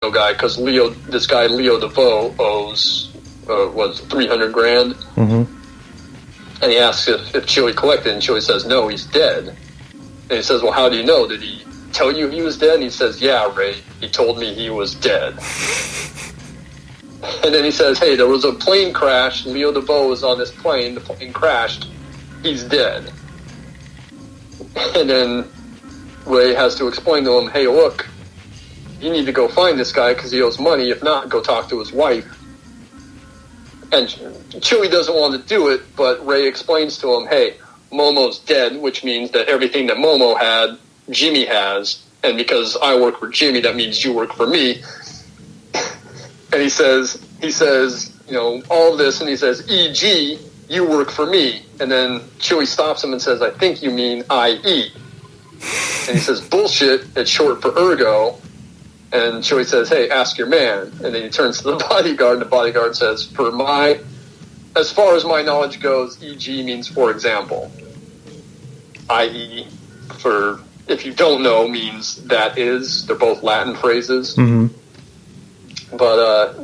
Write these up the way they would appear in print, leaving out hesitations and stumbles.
guy, because this guy Leo DeVoe owes $300,000, and he asks if Chewie collected, and Chewie says no, he's dead. And he says, well, how do you know? Did he tell you he was dead? And he says, yeah, Ray, he told me he was dead. And then he says, hey, there was a plane crash. Leo DeVoe was on this plane. The plane crashed. He's dead. And then Ray has to explain to him, hey, look, you need to go find this guy because he owes money. If not, go talk to his wife. And Chewie doesn't want to do it, but Ray explains to him, hey, Momo's dead, which means that everything that Momo had, Jimmy has. And because I work for Jimmy, that means you work for me. And he says, you know, all of this, and he says, e.g., you work for me. And then Chewie stops him and says, I think you mean I.e. And he says, bullshit, it's short for ergo. And Chewie says, hey, ask your man. And then he turns to the bodyguard, and the bodyguard says, as far as my knowledge goes, e.g. means for example. I.e., for, if you don't know, means that is. They're both Latin phrases. But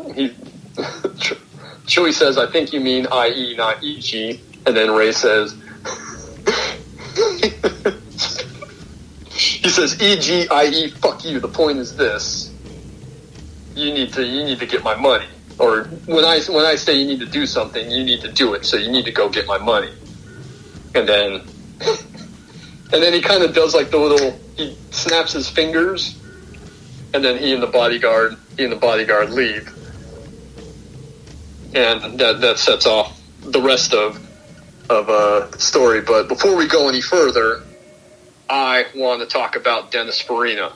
Chewie says, I think you mean I.e., not E.G. And then Ray says, he says, E.G., I.e., fuck you. The point is this. You need to get my money. Or when I say you need to do something, you need to do it. So you need to go get my money. And then he kind of does like he snaps his fingers, and then he and the bodyguard leave. And that sets off the rest of the story. But before we go any further, I want to talk about Dennis Farina.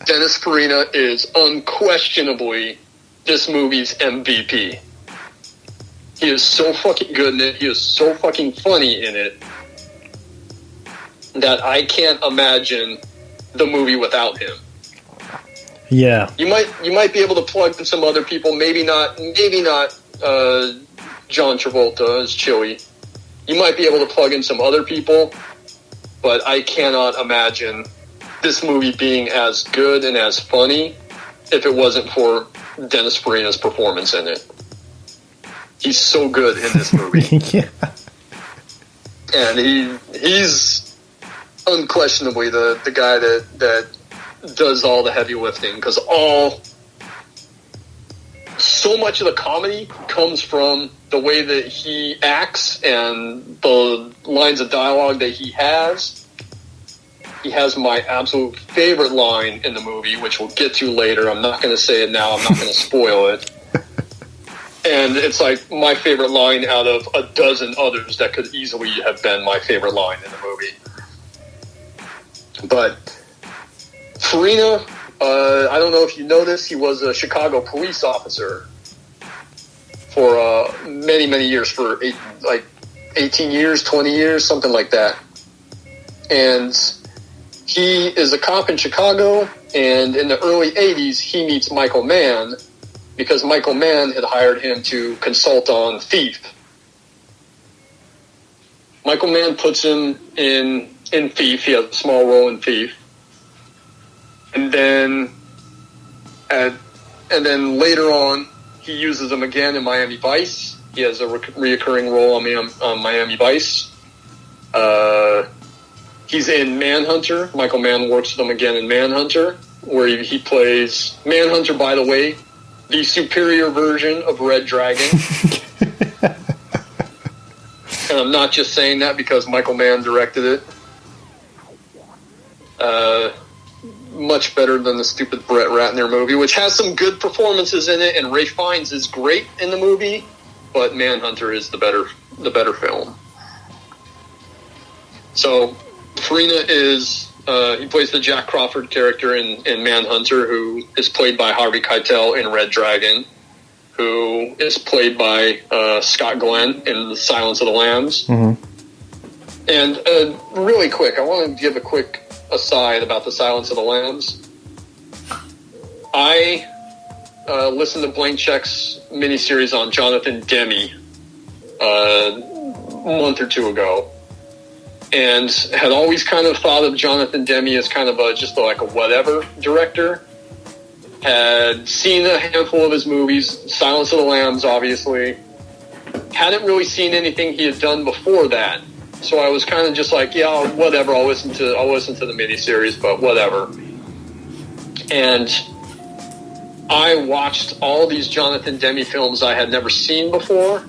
Dennis Farina is unquestionably this movie's MVP. He is so fucking good in it. He is so fucking funny in it that I can't imagine the movie without him. Yeah. You might be able to plug in some other people, maybe not John Travolta as Chewie. You might be able to plug in some other people, but I cannot imagine this movie being as good and as funny if it wasn't for Dennis Farina's performance in it. He's so good in this movie. Yeah. And he's unquestionably the guy that does all the heavy lifting, because so much of the comedy comes from the way that he acts and the lines of dialogue that he has. He has my absolute favorite line in the movie, which we'll get to later. I'm not going to say it now. I'm not going to spoil it. And it's like my favorite line out of a dozen others that could easily have been my favorite line in the movie. But Farina, I don't know if you know this, he was a Chicago police officer for many, many years, for 18 years, 20 years, something like that. And he is a cop in Chicago, and in the early 80s, he meets Michael Mann because Michael Mann had hired him to consult on Thief. Michael Mann puts him in Thief. He has a small role in Thief. And then later on, he uses him again in Miami Vice. He has a reoccurring role on Miami Vice. He's in Manhunter. Michael Mann works with him again in Manhunter, where he plays Manhunter, by the way, the superior version of Red Dragon. And I'm not just saying that because Michael Mann directed it. Much better than the stupid Brett Ratner movie, which has some good performances in it, and Ralph Fiennes is great in the movie, but Manhunter is the better film. So Farina is he plays the Jack Crawford character in Manhunter, who is played by Harvey Keitel in Red Dragon, who is played by Scott Glenn in The Silence of the Lambs. And really quick, I want to give a quick aside about The Silence of the Lambs. I listened to Blank Check's miniseries on Jonathan Demme a month or two ago, and had always kind of thought of Jonathan Demme as kind of just like a whatever director. had seen a handful of his movies, Silence of the Lambs, obviously. Hadn't really seen anything he had done before that. So I was kind of just like, yeah, whatever, I'll listen to the miniseries, but whatever. And I watched all these Jonathan Demme films I had never seen before.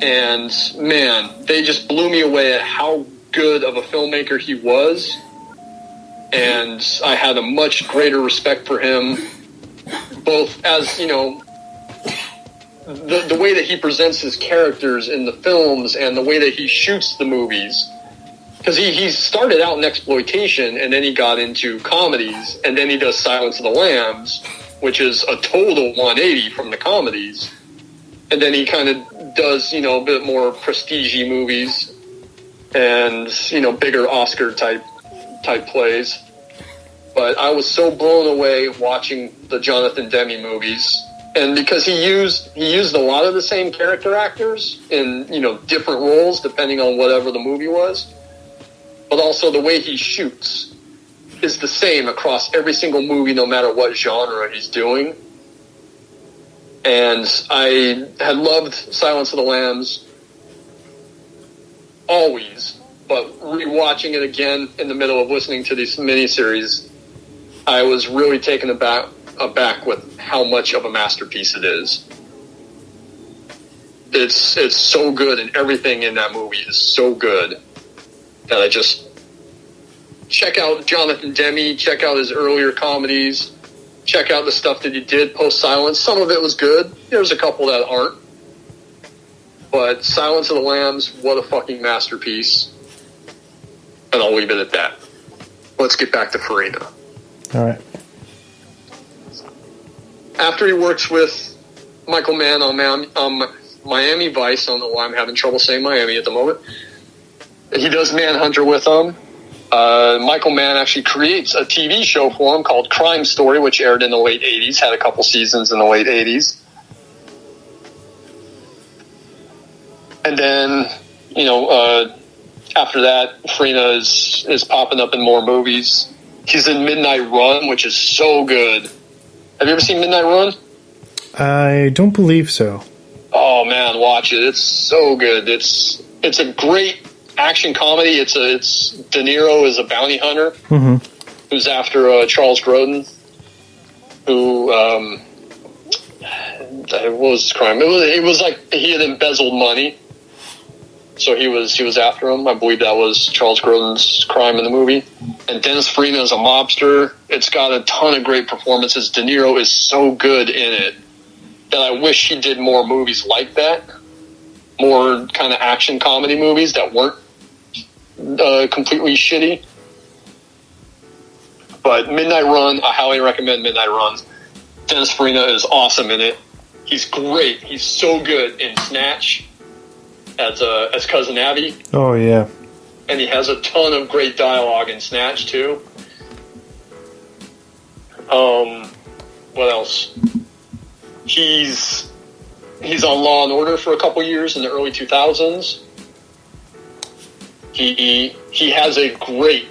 And, man, they just blew me away at how good of a filmmaker he was. And I had a much greater respect for him, both as, you know, the way that he presents his characters in the films and the way that he shoots the movies. Because he started out in exploitation, and then he got into comedies, and then he does Silence of the Lambs, which is a total 180 from the comedies. And then he kind of does, you know, a bit more prestige-y movies and, you know, bigger Oscar-type plays. But I was so blown away watching the Jonathan Demme movies. And because he used a lot of the same character actors in, you know, different roles depending on whatever the movie was. But also the way he shoots is the same across every single movie, no matter what genre he's doing. And I had loved Silence of the Lambs always, but rewatching it again in the middle of listening to these miniseries, I was really taken aback with how much of a masterpiece it is. It's so good, and everything in that movie is so good that I just check out Jonathan Demme, check out his earlier comedies, check out the stuff that he did post-Silence. Some of it was good. There's a couple that aren't. But Silence of the Lambs, what a fucking masterpiece. And I'll leave it at that. Let's get back to Farina. All right. After he works with Michael Mann on Miami Vice, I don't know why I'm having trouble saying Miami at the moment. He does Manhunter with him. Michael Mann actually creates a TV show for him called Crime Story, which aired in the late 80s, had a couple seasons in the late 80s. And then, you know, after that, Farina is popping up in more movies. He's in Midnight Run, which is so good. Have you ever seen Midnight Run? I don't believe so. Oh man, watch it. It's so good. It's a great action comedy. It's De Niro is a bounty hunter who's after Charles Grodin, who what was his crime? It was like he had embezzled money, so he was after him. I believe that was Charles Grodin's crime in the movie. And Dennis Farina is a mobster. It's got a ton of great performances. De Niro is so good in it that I wish he did more movies like that, more kind of action comedy movies that weren't completely shitty. But Midnight Run, I highly recommend Midnight Run. Dennis Farina is awesome in it. He's great. He's so good in Snatch as Cousin Abby. Oh, yeah. And he has a ton of great dialogue in Snatch, too. What else? He's on Law and Order for a couple years in the early 2000s. He has a great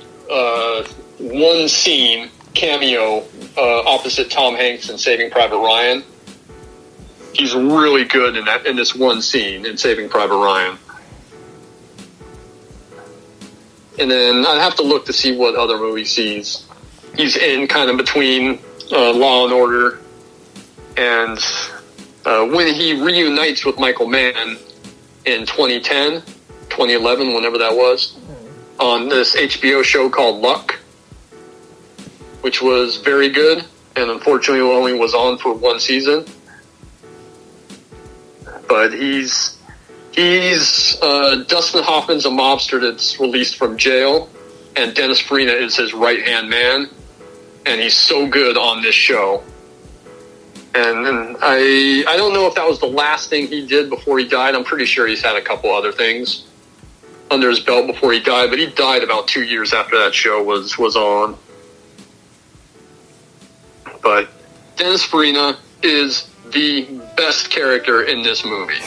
one scene cameo opposite Tom Hanks in Saving Private Ryan. He's really good in this one scene in Saving Private Ryan. And then I'd have to look to see what other movies he's in, kind of between Law and Order and when he reunites with Michael Mann in 2010, 2011, whenever that was, on this HBO show called Luck, which was very good, and unfortunately only was on for one season. But he's Dustin Hoffman's a mobster that's released from jail, and Dennis Farina is his right-hand man, and he's so good on this show. And I don't know if that was the last thing he did before he died. I'm pretty sure he's had a couple other things under his belt before he died, but he died about 2 years after that show was on. But Dennis Farina is the best character in this movie.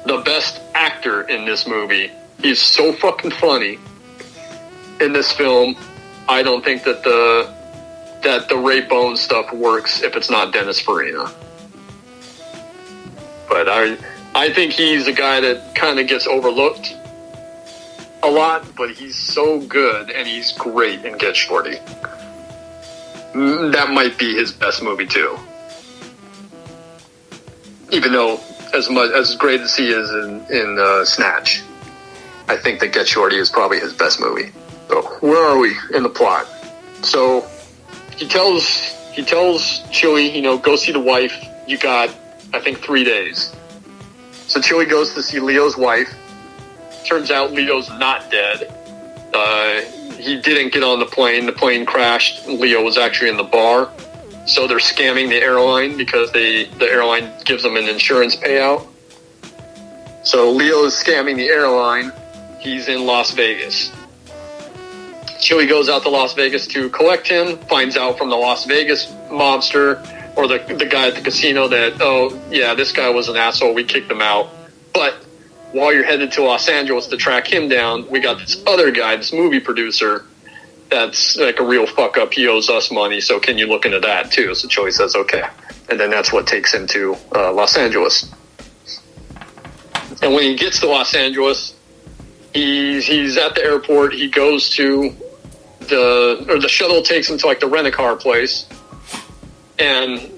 The best actor in this movie. He's so fucking funny in this film. I don't think that that the Ray Bones stuff works if it's not Dennis Farina. But I think he's a guy that kind of gets overlooked a lot, but he's so good and he's great in Get Shorty. That might be his best movie too. Even though as great as he is in Snatch, I think that Get Shorty is probably his best movie. So where are we in the plot? So he tells Chewie, go see the wife. You got, I think, 3 days. So Chewie goes to see Leo's wife. Turns out Leo's not dead. He didn't get on the plane. The plane crashed. Leo was actually in the bar. So they're scamming the airline because the airline gives them an insurance payout. So Leo is scamming the airline. He's in Las Vegas. Chewie goes out to Las Vegas to collect him, finds out from the Las Vegas mobster or the guy at the casino that, oh, yeah, this guy was an asshole. We kicked him out. But while you're headed to Los Angeles to track him down, we got this other guy, this movie producer, that's like a real fuck up. He owes us money, so can you look into that too? So Chewie says, okay. And then that's what takes him to Los Angeles. And when he gets to Los Angeles, he's at the airport. He goes to the shuttle takes him to like the rent-a-car place, and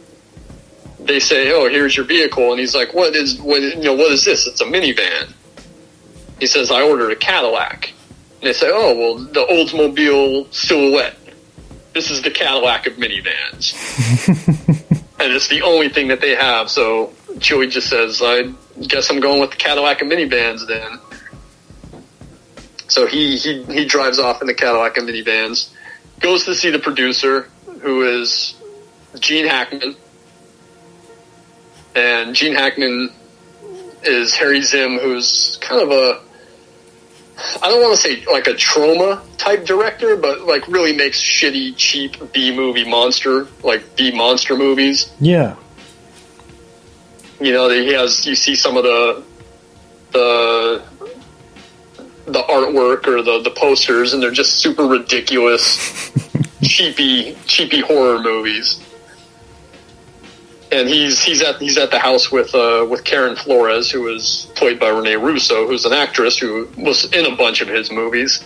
they say, "Oh, here's your vehicle." And he's like, "What is this? It's a minivan." He says, "I ordered a Cadillac." And they say, "Oh, well, the Oldsmobile Silhouette. This is the Cadillac of minivans." And it's the only thing that they have. So Chewie just says, "I guess I'm going with the Cadillac of minivans then." So he drives off in the Cadillac and minivans, goes to see the producer, who is Gene Hackman. And Gene Hackman is Harry Zim, who's kind of I don't want to say like a trauma type director, but like really makes shitty, cheap B monster movies. Yeah. You see some of the artwork or the posters, and they're just super ridiculous, cheapy horror movies. And he's at the house with Karen Flores, who is played by Renee Russo, who's an actress who was in a bunch of his movies.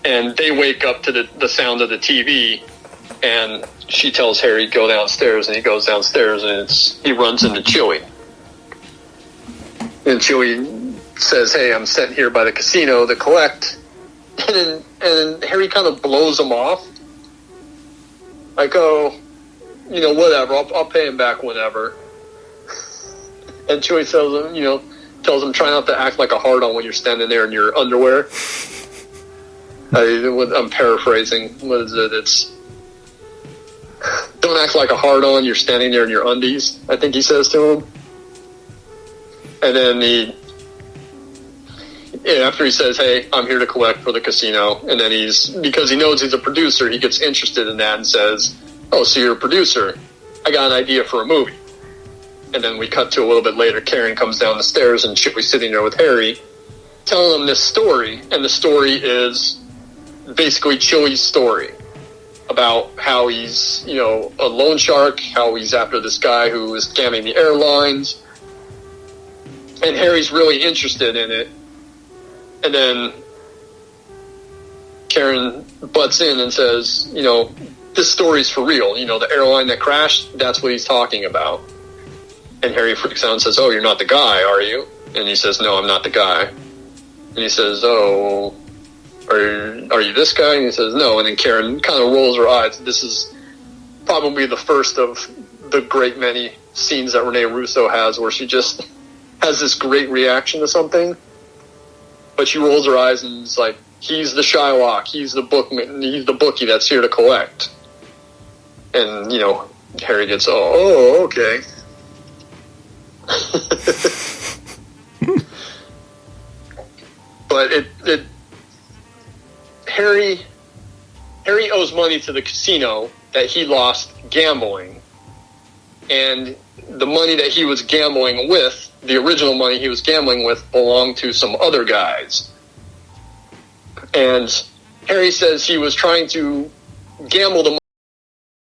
And they wake up to the sound of the TV, and she tells Harry, "Go downstairs," and he goes downstairs, and he runs into Chewie. And Chewie says, "Hey, I'm sent here by the casino to collect," and Harry kind of blows him off, like, "Oh, whatever. I'll pay him back whenever." And Chewie tells him, "Try not to act like a hard-on when you're standing there in your underwear." I'm paraphrasing. What is it? It's, "Don't act like a hard-on. You're standing there in your undies," I think he says to him. And then after he says, "Hey, I'm here to collect for the casino," and then because he knows he's a producer, he gets interested in that and says, "Oh, so you're a producer? I got an idea for a movie." And then we cut to a little bit later. Karen comes down the stairs, and Chewie's sitting there with Harry, telling him this story. And the story is basically Chewie's story about how he's, a loan shark, how he's after this guy who is scamming the airlines. And Harry's really interested in it. And then Karen butts in and says, "This story's for real. The airline that crashed, that's what he's talking about." And Harry freaks out and says, "Oh, you're not the guy, are you?" And he says, "No, I'm not the guy." And he says, "Oh, are you this guy?" And he says, "No." And then Karen kind of rolls her eyes. This is probably the first of the great many scenes that Renee Russo has where she just has this great reaction to something. But she rolls her eyes and is like, "He's the Shylock. He's the bookman. He's the bookie that's here to collect." And, Harry gets, oh, okay. But Harry owes money to the casino that he lost gambling. And the money that he was gambling with, the original money he was gambling with, belonged to some other guys. And Harry says he was trying to gamble the